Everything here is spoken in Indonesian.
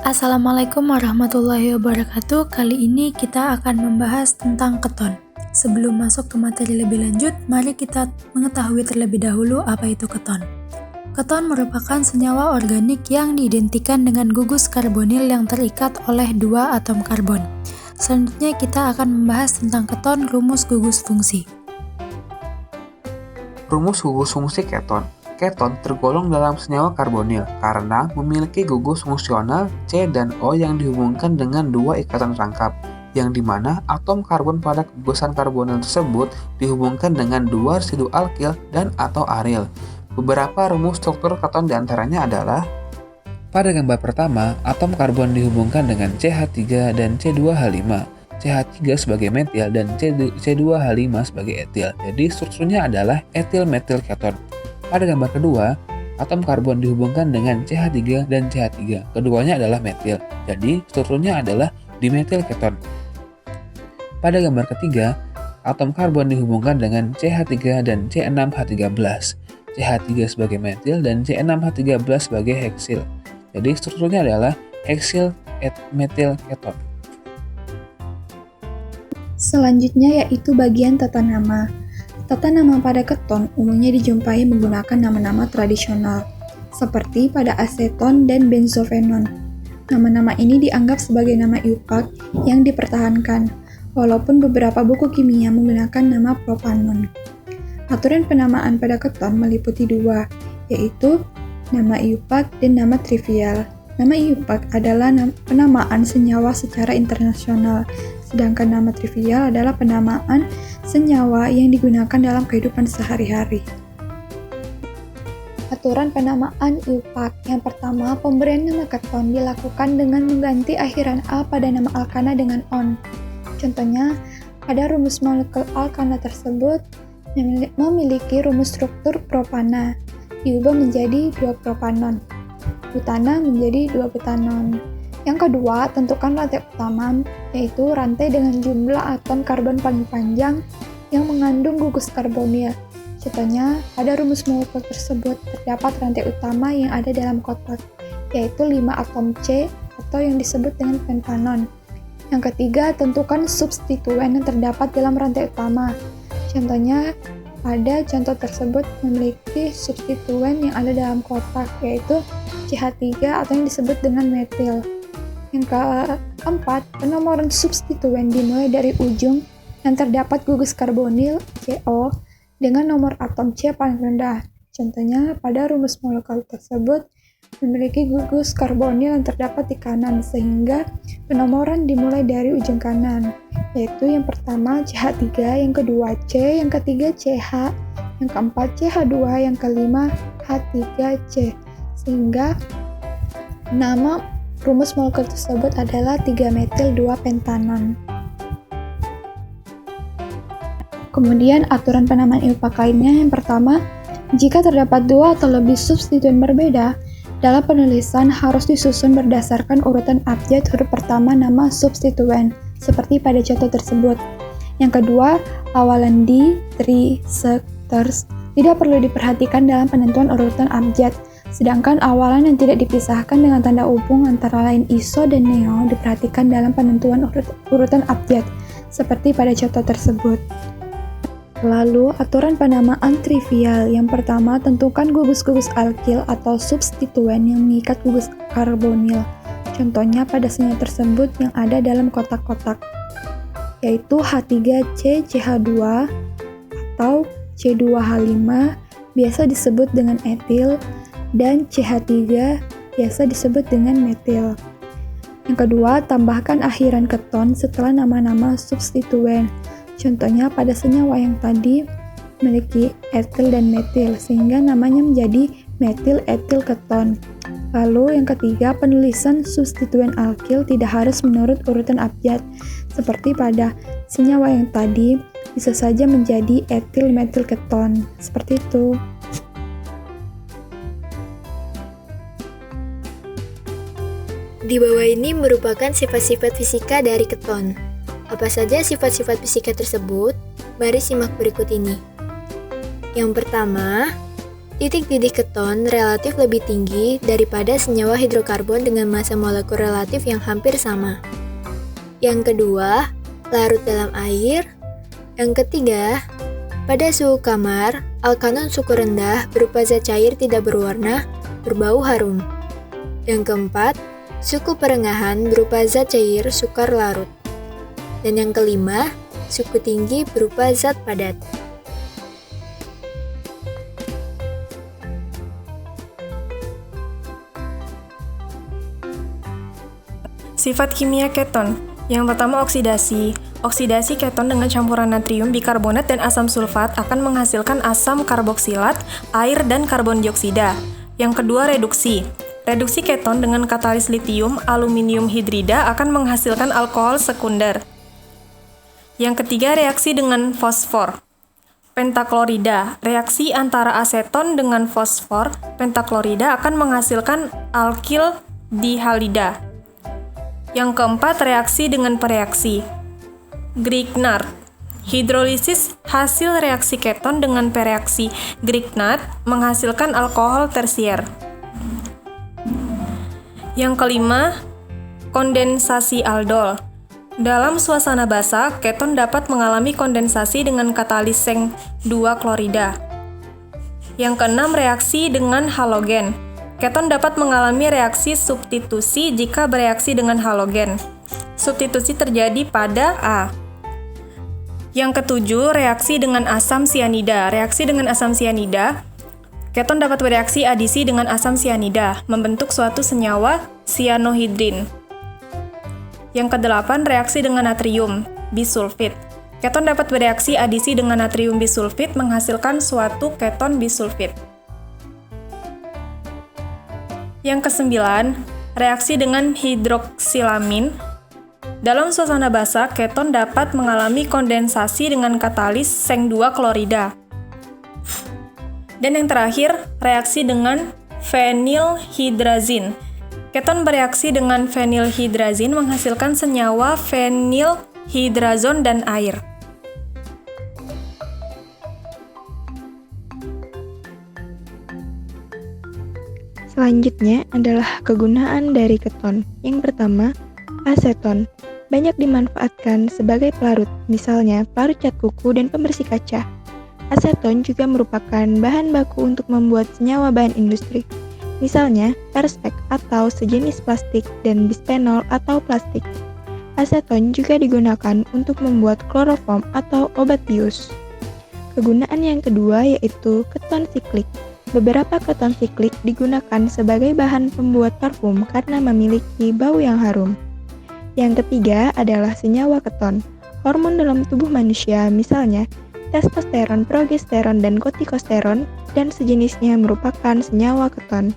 Assalamualaikum warahmatullahi wabarakatuh. Kali ini kita akan membahas tentang keton. Sebelum masuk ke materi lebih lanjut, mari kita mengetahui terlebih dahulu apa itu keton. Keton merupakan senyawa organik yang diidentikan dengan gugus karbonil yang terikat oleh dua atom karbon. Selanjutnya kita akan membahas tentang keton rumus gugus fungsi. Rumus gugus fungsi keton. Keton tergolong dalam senyawa karbonil karena memiliki gugus fungsional C dan O yang dihubungkan dengan dua ikatan rangkap, yang dimana atom karbon pada gugusan karbonil tersebut dihubungkan dengan dua residu alkil dan atau aril. Beberapa rumus struktur keton diantaranya adalah: pada gambar pertama, atom karbon dihubungkan dengan CH3 dan C2H5. CH3 sebagai metil dan C2H5 sebagai etil. Jadi strukturnya adalah etil metil keton. Pada gambar kedua, atom karbon dihubungkan dengan CH3 dan CH3. Keduanya adalah metil. Jadi strukturnya adalah dimetil keton. Pada gambar ketiga, atom karbon dihubungkan dengan CH3 dan C6H13. CH3 sebagai metil dan C6H13 sebagai heksil. Jadi strukturnya adalah heksil metil keton. Selanjutnya yaitu bagian tata nama. Tata nama pada keton umumnya dijumpai menggunakan nama-nama tradisional, seperti pada aseton dan benzofenon. Nama-nama ini dianggap sebagai nama IUPAC yang dipertahankan, walaupun beberapa buku kimia menggunakan nama propanon. Aturan penamaan pada keton meliputi dua, yaitu nama IUPAC dan nama trivial. Nama IUPAC adalah penamaan senyawa secara internasional, sedangkan nama trivial adalah penamaan senyawa yang digunakan dalam kehidupan sehari-hari. Aturan penamaan IUPAC. Yang pertama, pemberian nama keton dilakukan dengan mengganti akhiran A pada nama alkana dengan on. Contohnya, pada rumus molekul alkana tersebut memiliki rumus struktur propana, diubah menjadi 2 propanon. Butana menjadi 2 butanon. Yang kedua, tentukan rantai utama, yaitu rantai dengan jumlah atom karbon paling panjang yang mengandung gugus karbonil. Contohnya, pada rumus molekul tersebut terdapat rantai utama yang ada dalam kotak, yaitu 5 atom C atau yang disebut dengan pentanon. Yang ketiga, tentukan substituen yang terdapat dalam rantai utama. Contohnya, pada contoh tersebut memiliki substituen yang ada dalam kotak, yaitu CH3 atau yang disebut dengan metil. Yang keempat, penomoran substituen dimulai dari ujung yang terdapat gugus karbonil CO dengan nomor atom C paling rendah. Contohnya, pada rumus molekul tersebut memiliki gugus karbonil yang terdapat di kanan, sehingga penomoran dimulai dari ujung kanan, yaitu yang pertama CH3, yang kedua C, yang ketiga CH, yang keempat CH2, yang kelima H3C, sehingga nama rumus molekul tersebut adalah 3-metil-2-pentanon. Kemudian aturan penamaan IUPAC lainnya. Yang pertama, jika terdapat 2 atau lebih substituen berbeda, dalam penulisan harus disusun berdasarkan urutan abjad huruf pertama nama substituen, seperti pada contoh tersebut. Yang kedua, awalan di, tri, sek, ters tidak perlu diperhatikan dalam penentuan urutan abjad, sedangkan awalan yang tidak dipisahkan dengan tanda hubung antara lain iso dan neo diperhatikan dalam penentuan urutan abjad, seperti pada contoh tersebut. Lalu, aturan penamaan trivial. Yang pertama, tentukan gugus-gugus alkil atau substituen yang mengikat gugus karbonil. Contohnya pada senyawa tersebut yang ada dalam kotak-kotak, yaitu H3CCH2 atau C2H5 biasa disebut dengan etil, dan CH3 biasa disebut dengan metil. Yang kedua, tambahkan akhiran keton setelah nama-nama substituen. Contohnya pada senyawa yang tadi memiliki etil dan metil, sehingga namanya menjadi metil etil keton. Lalu yang ketiga, penulisan substituen alkil tidak harus menurut urutan abjad. Seperti pada senyawa yang tadi, bisa saja menjadi etil metil keton. Seperti itu. Di bawah ini merupakan sifat-sifat fisika dari keton. Apa saja sifat-sifat fisika tersebut? Mari simak berikut ini. Yang pertama, Titik-titik keton relatif lebih tinggi daripada senyawa hidrokarbon dengan massa molekul relatif yang hampir sama. Yang kedua, larut dalam air. Yang ketiga, pada suhu kamar, alkanon suhu rendah berupa zat cair tidak berwarna, berbau harum. Yang keempat, suhu perengahan berupa zat cair sukar larut. Dan yang kelima, suhu tinggi berupa zat padat. Sifat kimia keton. Yang pertama oksidasi. Oksidasi keton dengan campuran natrium bikarbonat dan asam sulfat akan menghasilkan asam karboksilat, air, dan karbon dioksida. Yang kedua reduksi. Reduksi keton dengan katalis litium aluminium hidrida akan menghasilkan alkohol sekunder. Yang ketiga reaksi dengan fosfor. Pentaklorida. Reaksi antara aseton dengan fosfor pentaklorida akan menghasilkan alkil dihalida. Yang keempat, reaksi dengan pereaksi. Grignard. Hidrolisis hasil reaksi keton dengan pereaksi Grignard menghasilkan alkohol tersier. Yang kelima, kondensasi aldol. Dalam suasana basah, keton dapat mengalami kondensasi dengan katalis seng 2 klorida. Yang keenam, reaksi dengan halogen. Keton dapat mengalami reaksi substitusi jika bereaksi dengan halogen. Substitusi terjadi pada A. Yang ketujuh, reaksi dengan asam sianida. Reaksi dengan asam sianida, keton dapat bereaksi adisi dengan asam sianida, membentuk suatu senyawa sianohidrin. Yang kedelapan, reaksi dengan natrium bisulfit. Keton dapat bereaksi adisi dengan natrium bisulfit menghasilkan suatu keton bisulfit. Yang kesembilan, reaksi dengan hidroksilamin. Dalam suasana basah, keton dapat mengalami kondensasi dengan katalis seng 2 klorida. Dan yang terakhir, reaksi dengan fenilhidrazin. Keton bereaksi dengan fenilhidrazin menghasilkan senyawa fenilhidrazon dan air. Selanjutnya adalah kegunaan dari keton. Yang pertama, aseton. Banyak dimanfaatkan sebagai pelarut, misalnya pelarut cat kuku dan pembersih kaca. Aseton juga merupakan bahan baku untuk membuat senyawa bahan industri, misalnya perspek atau sejenis plastik dan bisphenol atau plastik. Aseton juga digunakan untuk membuat kloroform atau obat bius. Kegunaan yang kedua yaitu keton siklik. Beberapa keton siklik digunakan sebagai bahan pembuat parfum karena memiliki bau yang harum. Yang ketiga adalah senyawa keton. Hormon dalam tubuh manusia, misalnya testosteron, progesteron, dan kortikosteron, dan sejenisnya merupakan senyawa keton.